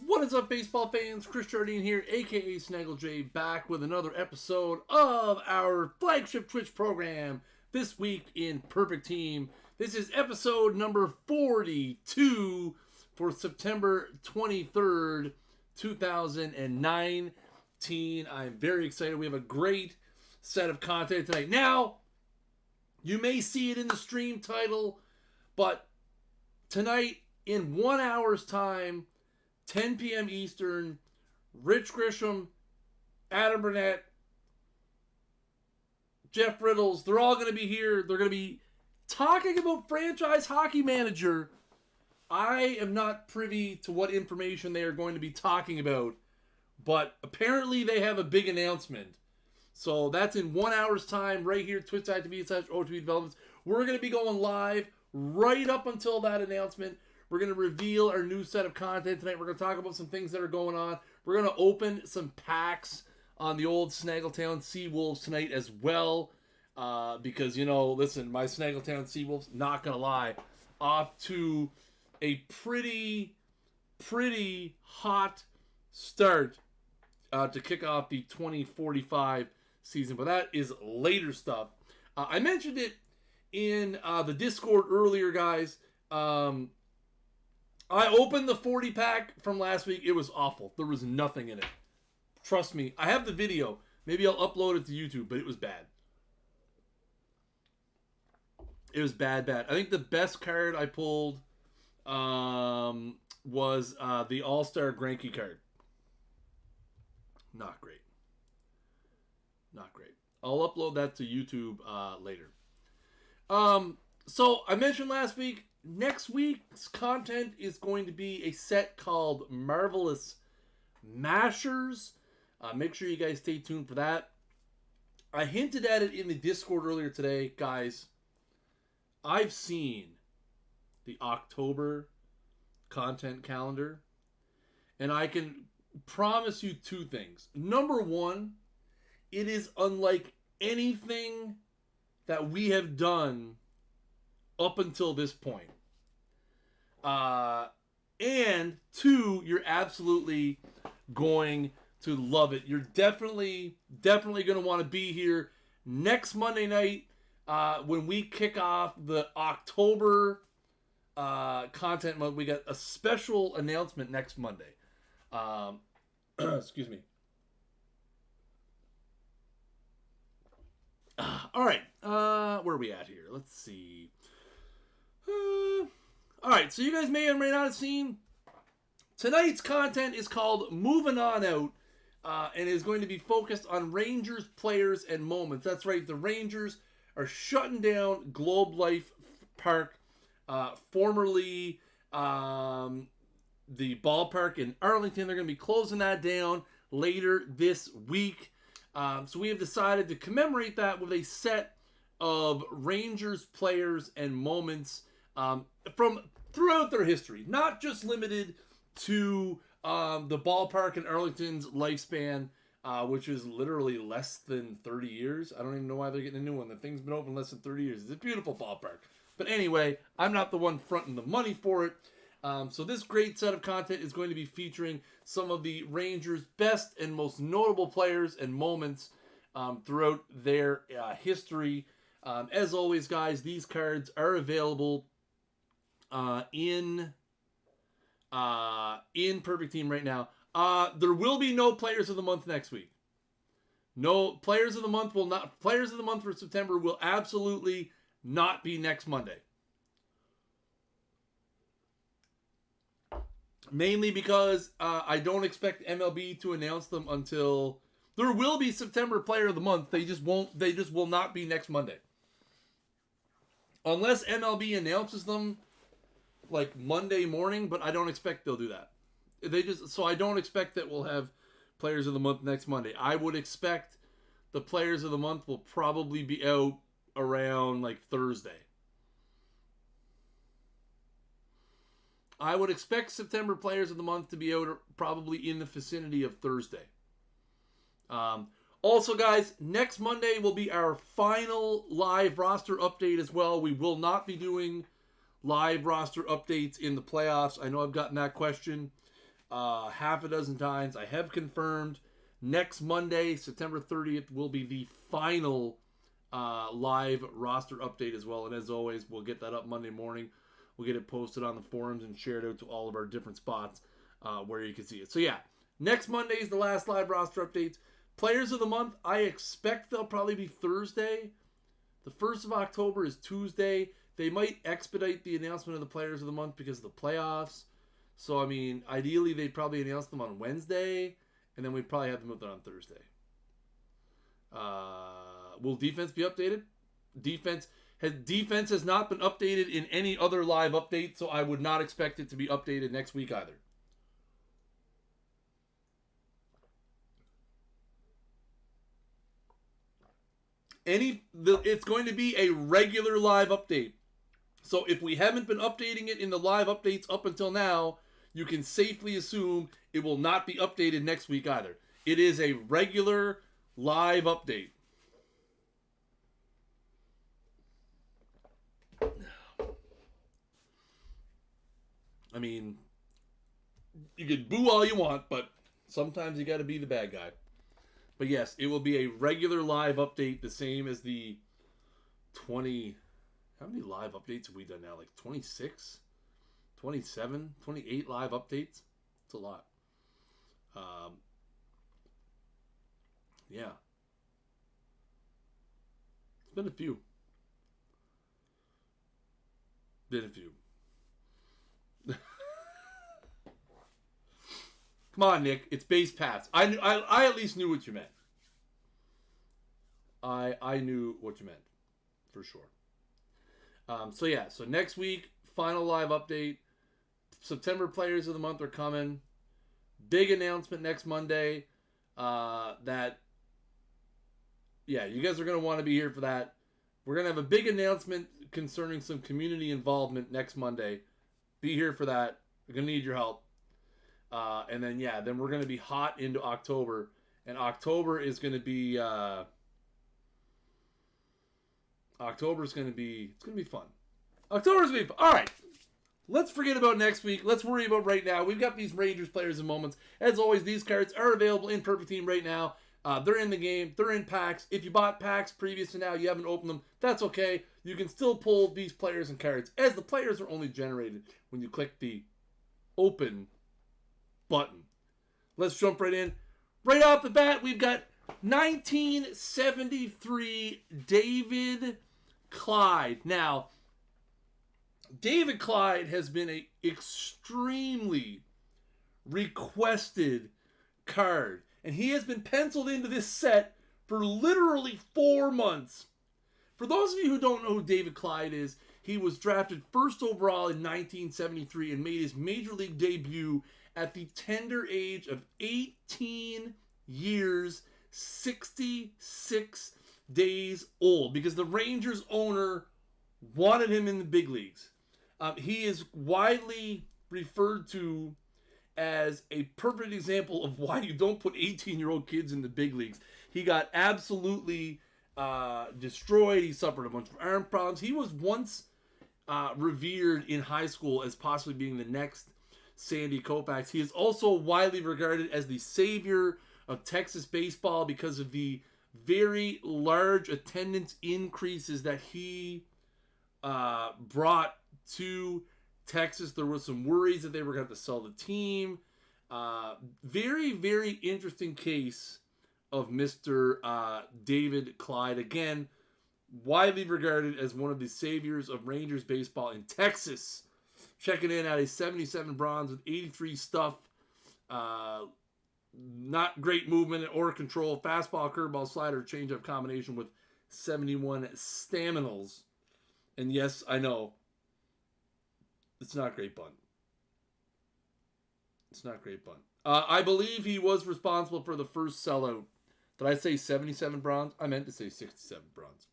What is up, baseball fans? Chris Jardine here, aka Snaggle J, back with another episode of our flagship Twitch program. This week in Perfect Team. This is episode number 42 for September 23rd, 2019. I'm very excited. We have a great set of content tonight. Now, you may see it in the stream title, but tonight, in 1 hour's time, 10 p.m. Eastern, Rich Grisham, Adam Burnett, Jeff Riddles, they're all going to be here. They're going to be talking about Franchise Hockey Manager. I am not privy to what information they are going to be talking about, but apparently they have a big announcement. So that's in 1 hour's time right here, twitch.tv/OOTP Developments. We're going to be going live right up until that announcement. We're going to reveal our new set of content tonight. We're going to talk about some things that are going on. We're going to open some packs on the old Snaggletown Seawolves tonight as well. Because, listen, my Snaggletown Seawolves, not going to lie, off to a pretty hot start to kick off the 2045 season. But that is later stuff. I mentioned it in the Discord earlier, guys. I opened the 40 pack from last week. It was awful. There was nothing in it. Trust me. I have the video. Maybe I'll upload it to YouTube, but it was bad. It was bad. I think the best card I pulled was the All-Star Greinke card. Not great. I'll upload that to YouTube later. So I mentioned last week, next week's content is going to be a set called Marvelous Mashers. Make sure you guys stay tuned for that. I hinted at it in the Discord earlier today. Guys, I've seen the October content calendar, and I can promise you two things. Number one, it is unlike anything that we have done up until this point. And two, you're absolutely going to love it. You're definitely going to want to be here next Monday night when we kick off the October content month. We got a special announcement next Monday. Excuse me. All right. Where are we at here? Let's see. All right, so you guys may or may not have seen, tonight's content is called Movin' On Out, and is going to be focused on Rangers players and moments. That's right, the Rangers are shutting down Globe Life Park, formerly the ballpark in Arlington. They're going to be closing that down later this week. So we have decided to commemorate that with a set of Rangers players and moments from throughout their history, not just limited to the ballpark in Arlington's lifespan, which is literally less than 30 years. I don't even know why they're getting a new one. The thing's been open less than 30 years. It's a beautiful ballpark. But anyway, I'm not the one fronting the money for it. So this great set of content is going to be featuring some of the Rangers' best and most notable players and moments throughout their history. As always, guys, these cards are available in Perfect Team right now. There will be no Players of the Month next week. No, Players of the Month for September will absolutely not be next Monday. Mainly because I don't expect MLB to announce them until there will be September Player of the Month. They just will not be next Monday. Unless MLB announces them like Monday morning, but I don't expect they'll do that. So I don't expect that we'll have Players of the Month next Monday. I would expect the Players of the Month will probably be out around like Thursday. I would expect September Players of the Month to be out probably in the vicinity of Thursday. Also, guys, next Monday will be our final live roster update as well. We will not be doing live roster updates in the playoffs. I know I've gotten that question half a dozen times. I have confirmed next Monday, September 30th, will be the final live roster update as well. And as always, we'll get that up Monday morning. We'll get it posted on the forums and shared out to all of our different spots where you can see it. So yeah, next Monday is the last live roster updates. Players of the month, I expect they'll probably be Thursday. The 1st of October is Tuesday. They might expedite the announcement of the players of the month because of the playoffs. So, I mean, ideally, they'd probably announce them on Wednesday, and then we'd probably have them out there on Thursday. Will defense be updated? Defense has not been updated in any other live update, so I would not expect it to be updated next week either. It's going to be a regular live update. So if we haven't been updating it in the live updates up until now, you can safely assume it will not be updated next week either. It is a regular live update. I mean, you could boo all you want, but sometimes you got to be the bad guy. But yes, it will be a regular live update, the same as the 20... How many live updates have we done now? Like 26? 27? 28 live updates? It's a lot. Yeah. It's been a few. Come on, Nick. It's base paths. I at least knew what you meant. I knew what you meant. For sure. So next week, final live update. September players of the month are coming. Big announcement next Monday. You guys are going to want to be here for that. We're going to have a big announcement concerning some community involvement next Monday. Be here for that. We're going to need your help. And then we're going to be hot into October. And October is going to be... October's going to be... It's going to be fun. October's going to be fun. All right. Let's forget about next week. Let's worry about right now. We've got these Rangers players and moments. As always, these cards are available in Perfect Team right now. They're in the game. They're in packs. If you bought packs previous to now, you haven't opened them, that's okay. You can still pull these players and cards, as the players are only generated when you click the open button. Let's jump right in. Right off the bat, we've got 1973 David Clyde. Now, David Clyde has been an extremely requested card, and he has been penciled into this set for literally 4 months. For those of you who don't know who David Clyde is, he was drafted first overall in 1973 and made his major league debut at the tender age of 18 years, 66 days old, because the Rangers owner wanted him in the big leagues. He is widely referred to as a perfect example of why you don't put 18-year-old kids in the big leagues. He got absolutely destroyed. He suffered a bunch of arm problems. He was once revered in high school as possibly being the next Sandy Koufax. He is also widely regarded as the savior of Texas baseball because of the very large attendance increases that he brought to Texas. There was some worries that they were going to have to sell the team. Very, very interesting case of Mr. David Clyde. Again, widely regarded as one of the saviors of Rangers baseball in Texas. Checking in at a 77 bronze with 83 stuff. Not great movement or control. Fastball, curveball, slider, changeup combination with 71 staminals. And yes, I know. It's not great bunt. It's not great bunt. I believe he was responsible for the first sellout. Did I say 77 bronze? I meant to say 67 bronze.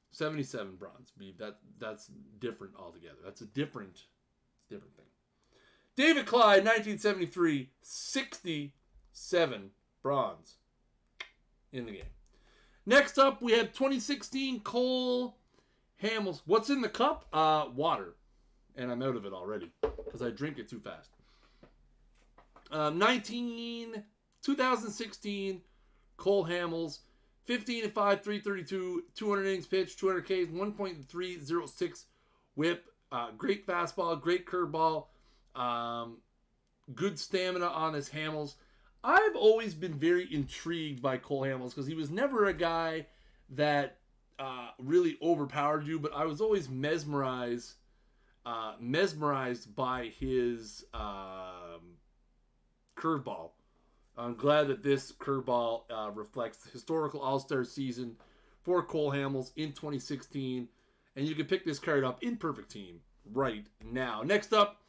77 bronze. That's different altogether. That's a different thing. David Clyde, 1973, 67 bronze in the game. Next up, we have 2016 Cole Hamels. What's in the cup? Water. And I'm out of it already because I drink it too fast. 2016, Cole Hamels, 15-5, 332, 200 innings pitched, 200 Ks, 1.306 WHIP. Great fastball, great curveball, good stamina on his Hamels. I've always been very intrigued by Cole Hamels because he was never a guy that really overpowered you, but I was always mesmerized by his curveball. I'm glad that this curveball reflects the historical All-Star season for Cole Hamels in 2016. And you can pick this card up in Perfect Team right now. Next up,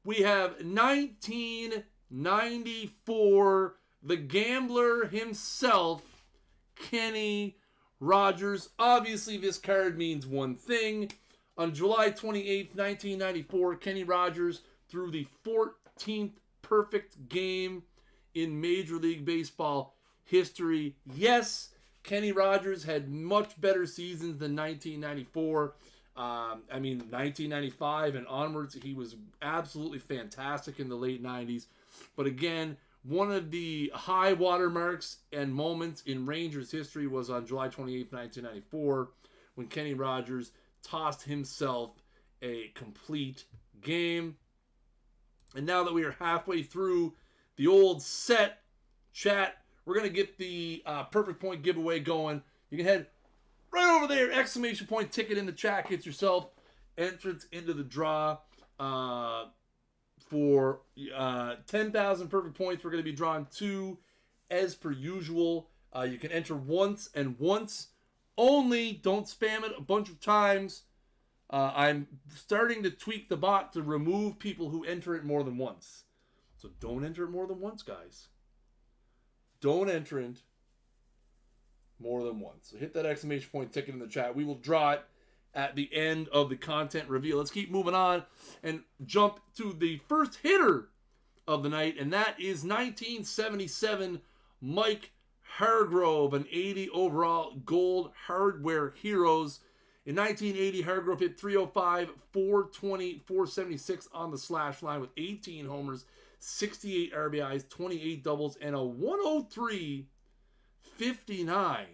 we have 1994, the gambler himself, Kenny Rogers. Obviously, this card means one thing. On July 28th, 1994, Kenny Rogers threw the 14th perfect game in Major League Baseball history. Yes, Kenny Rogers had much better seasons than 1994. 1995 and onwards, he was absolutely fantastic in the late 90s. But again, one of the high watermarks and moments in Rangers history was on July 28th, 1994, when Kenny Rogers tossed himself a complete game. And now that we are halfway through the old set chat, we're going to get the perfect point giveaway going. You can head right over there, exclamation point ticket in the chat. Get yourself entrance into the draw for 10,000 perfect points. We're going to be drawing 2 as per usual. You can enter once and once only. Don't spam it a bunch of times. I'm starting to tweak the bot to remove people who enter it more than once. So don't enter it more than once, guys. Don't enter it more than once. So hit that exclamation point ticket in the chat. We will draw it at the end of the content reveal. Let's keep moving on and jump to the first hitter of the night, and that is 1977 Mike Hargrove, an 80 overall Gold Hardware Heroes. In 1980, Hargrove hit 305, 420, 476 on the slash line with 18 homers, 68 RBIs, 28 doubles, and a 103.59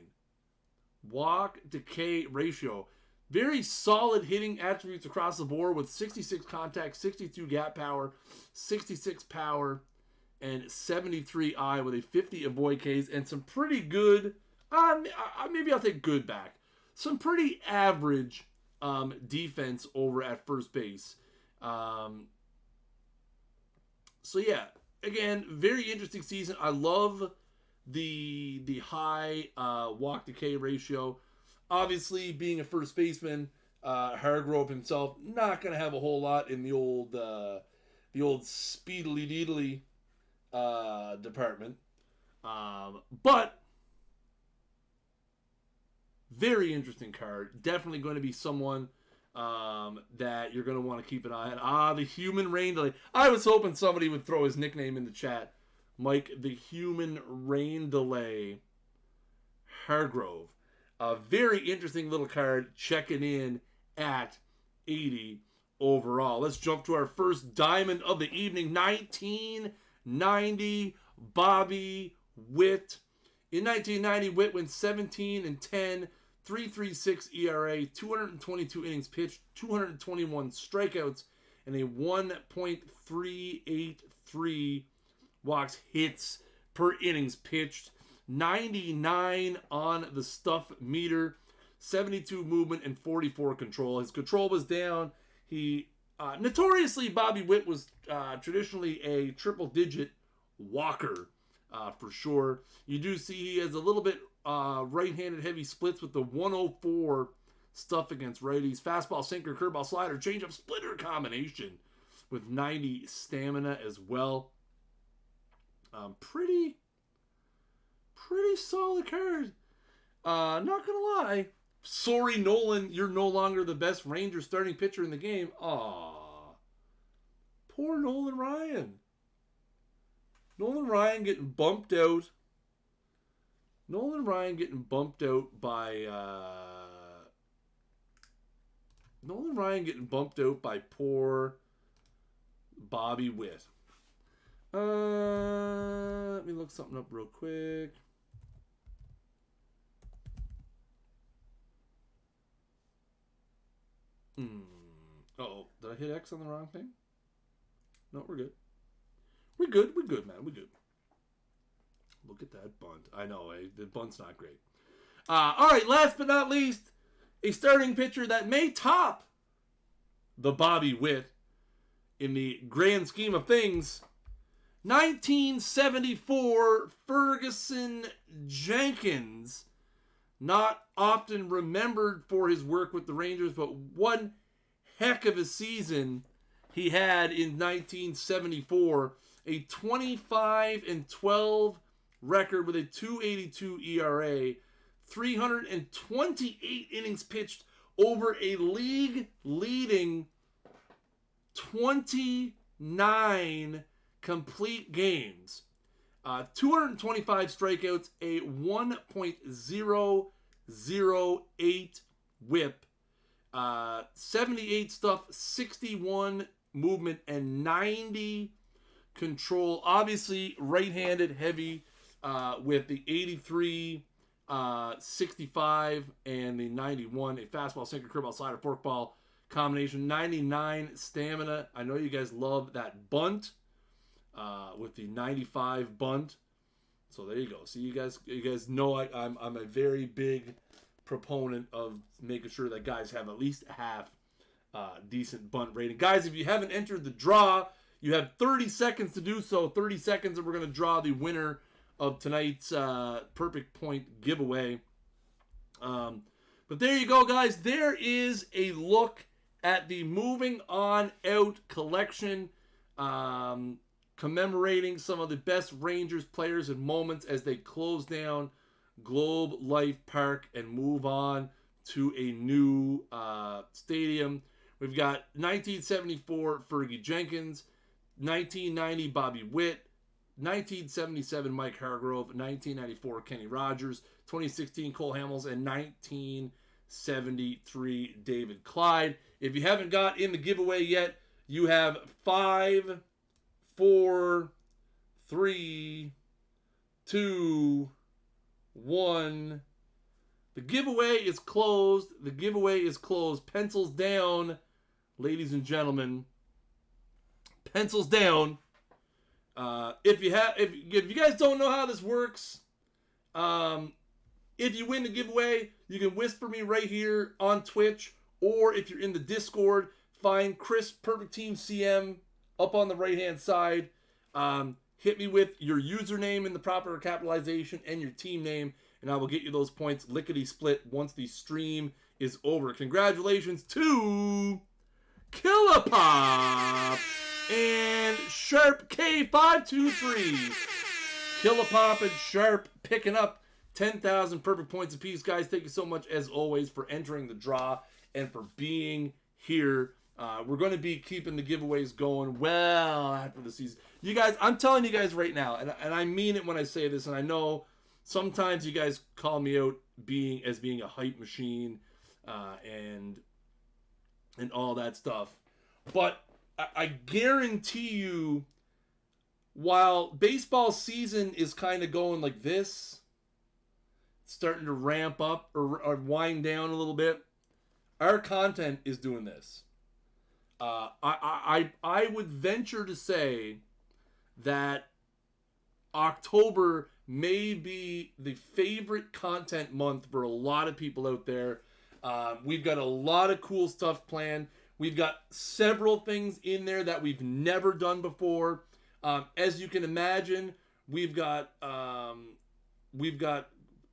walk decay ratio. Very solid hitting attributes across the board with 66 contact, 62 gap power, 66 power, and 73 I with a 50 avoid Ks and some pretty good, maybe I'll take good back. Some pretty average defense over at first base. So yeah, again, very interesting season. I love the high walk decay ratio. Obviously, being a first baseman, Hargrove himself not going to have a whole lot in the old speedily deedly department, but very interesting card. Definitely going to be someone that you're going to want to keep an eye on. The Human Rain Delay. I was hoping somebody would throw his nickname in the chat. Mike, the Human Rain Delay Hargrove. A very interesting little card checking in at 80 overall. Let's jump to our first diamond of the evening. 1990 Bobby Witt. In 1990, Witt went 17-10, 3.36 ERA, 222 innings pitched, 221 strikeouts, and a 1.383 walks hits per innings pitched. 99 on the stuff meter, 72 movement, and 44 control. His control was down. He notoriously, Bobby Witt was traditionally a triple-digit walker for sure. You do see he has a little bit right-handed heavy splits with the 104 stuff against righties. Fastball, sinker, curveball, slider, changeup, splitter combination with 90 stamina as well. Pretty solid card. Not gonna lie. Sorry, Nolan, you're no longer the best Ranger starting pitcher in the game. Aww. Poor Nolan Ryan. Nolan Ryan getting bumped out. By poor Bobby Witt. Let me look something up real quick. Oh, did I hit X on the wrong thing? No, we're good. We're good, man. We're good. Look at that bunt. I know, the bunt's not great. All right, last but not least, a starting pitcher that may top the Bobby Witt in the grand scheme of things. 1974 Ferguson Jenkins, not often remembered for his work with the Rangers, but one heck of a season he had in 1974. A 25-12 record with a 2.82 ERA, 328 innings pitched over a league-leading 29 complete games. 225 strikeouts, a 1.008 whip, 78 stuff, 61 movement, and 90 control. Obviously, right-handed heavy with the 83, 65, and the 91. A fastball, sinker, curveball, slider, forkball combination. 99 stamina. I know you guys love that bunt with the 95 bunt. So there you go. See, you guys know I'm a very big proponent of making sure that guys have at least half decent bunt rating. Guys, if you haven't entered the draw, you have 30 seconds to do so. 30 seconds and we're going to draw the winner of tonight's Perfect Point giveaway. But there you go, guys. There is a look at the Moving On Out collection, commemorating some of the best Rangers players and moments as they close down Globe Life Park and move on to a new stadium. We've got 1974 Fergie Jenkins, 1990 Bobby Witt, 1977 Mike Hargrove, 1994 Kenny Rogers, 2016 Cole Hamels, and 1973 David Clyde. If you haven't got in the giveaway yet, you have 5, 4, 3, 2, 1. The giveaway is closed. The giveaway is closed. Pencils down, ladies and gentlemen. Pencils down. If you guys don't know how this works, if you win the giveaway, you can whisper me right here on Twitch, or if you're in the Discord, find Chris Perfect Team CM up on the right hand side. Hit me with your username in the proper capitalization and your team name, and I will get you those points lickety split once the stream is over. Congratulations to Killer Pop and Sharp K523. Killer Pop and Sharp picking up 10,000 perfect points apiece. Guys, thank you so much as always for entering the draw and for being here. We're going to be keeping the giveaways going well after the season. You guys, I'm telling you guys right now, and I mean it when I say this, and I know sometimes you guys call me out being a hype machine and all that stuff. But I guarantee you, while baseball season is kind of going like this, starting to ramp up or wind down a little bit, our content is doing this. I would venture to say that October may be the favorite content month for a lot of people out there. We've got a lot of cool stuff planned. We've got several things in there that we've never done before. As you can imagine, we've got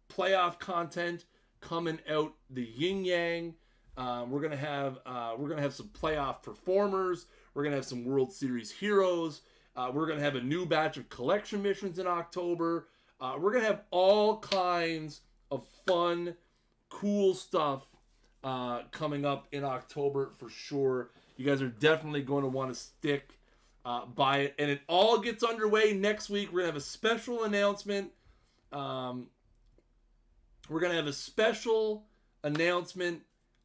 playoff content coming out the yin yang. We're gonna have some playoff performers. We're gonna have some World Series heroes. We're gonna have a new batch of collection missions in October. We're gonna have all kinds of fun, cool stuff coming up in October for sure. You guys are definitely going to want to stick by it, and it all gets underway next week. We're gonna have a special announcement.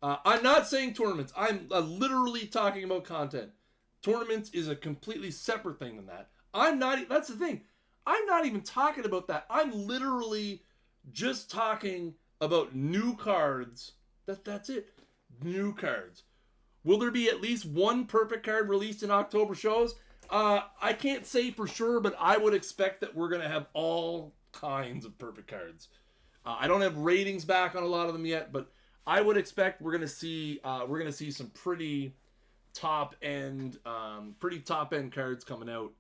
I'm not saying tournaments. I'm literally talking about content. Tournaments is a completely separate thing than that. That's the thing. I'm not even talking about that. I'm literally just talking about new cards. That's it. New cards. Will there be at least one perfect card released in October shows? I can't say for sure, but I would expect that we're going to have all kinds of perfect cards. I don't have ratings back on a lot of them yet, but I would expect we're going to see some pretty top end cards coming out.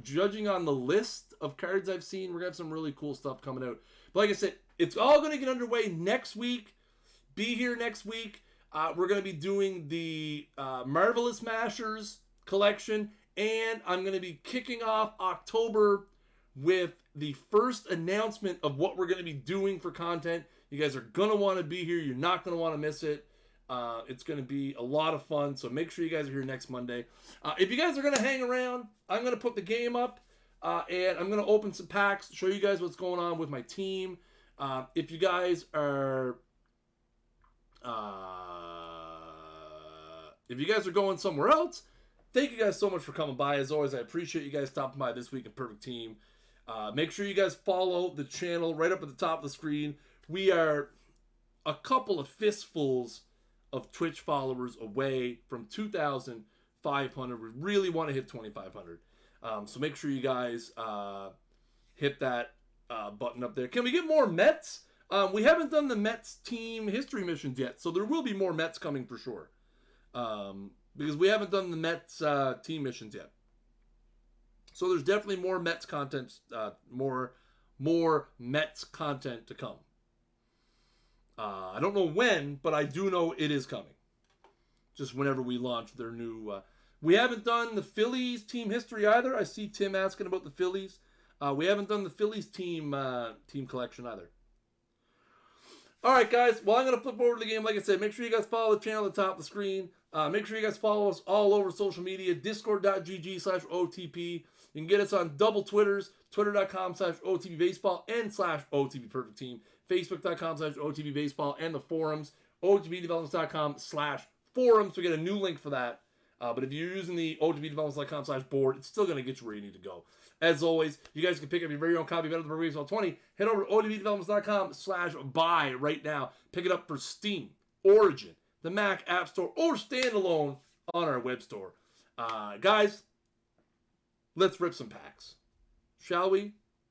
Judging on the list of cards I've seen, we're going to have some really cool stuff coming out. But like I said, it's all going to get underway next week. Be here next week. We're going to be doing the Marvelous Mashers collection, and I'm going to be kicking off October with the first announcement of what we're going to be doing for content. You guys are going to want to be here. You're not going to want to miss it. It's going to be a lot of fun, so make sure you guys are here next Monday. If you guys are going to hang around, I'm going to put the game up, and I'm going to open some packs, show you guys what's going on with my team. If you guys are... if you guys are going somewhere else, thank you guys so much for coming by. As always, I appreciate you guys stopping by this week in Perfect Team. Make sure you guys follow the channel right up at the top of the screen. We are a couple of fistfuls of Twitch followers away from 2,500. We really want to hit 2,500. So make sure you guys hit that button up there. Can we get more Mets? We haven't done the Mets team history missions yet, so there will be more Mets coming for sure. Because we haven't done the Mets team missions yet. So there's definitely more Mets content, more Mets content to come. I don't know when, but I do know it is coming. Just whenever we launch their new... we haven't done the Phillies team history either. I see Tim asking about the Phillies. We haven't done the Phillies team collection either. All right, guys. Well, I'm going to flip over to the game. Like I said, make sure you guys follow the channel at the top of the screen. Make sure you guys follow us all over social media. Discord.gg/OTP. You can get us on double Twitters. Twitter.com/OTPBaseball and /OTPPerfectTeam. Facebook.com/OTPBaseball and the forums. OTPDevelopments.com/forums. So get a new link for that. But if you're using the OTPDevelopments.com/board, it's still going to get you where you need to go. As always, you guys can pick up your very own copy of Better Than Baseball 20. Head over to OTPDevelopments.com/buy right now. Pick it up for Steam, Origin, the Mac App Store, or standalone on our web store. Guys, let's rip some packs. Shall we?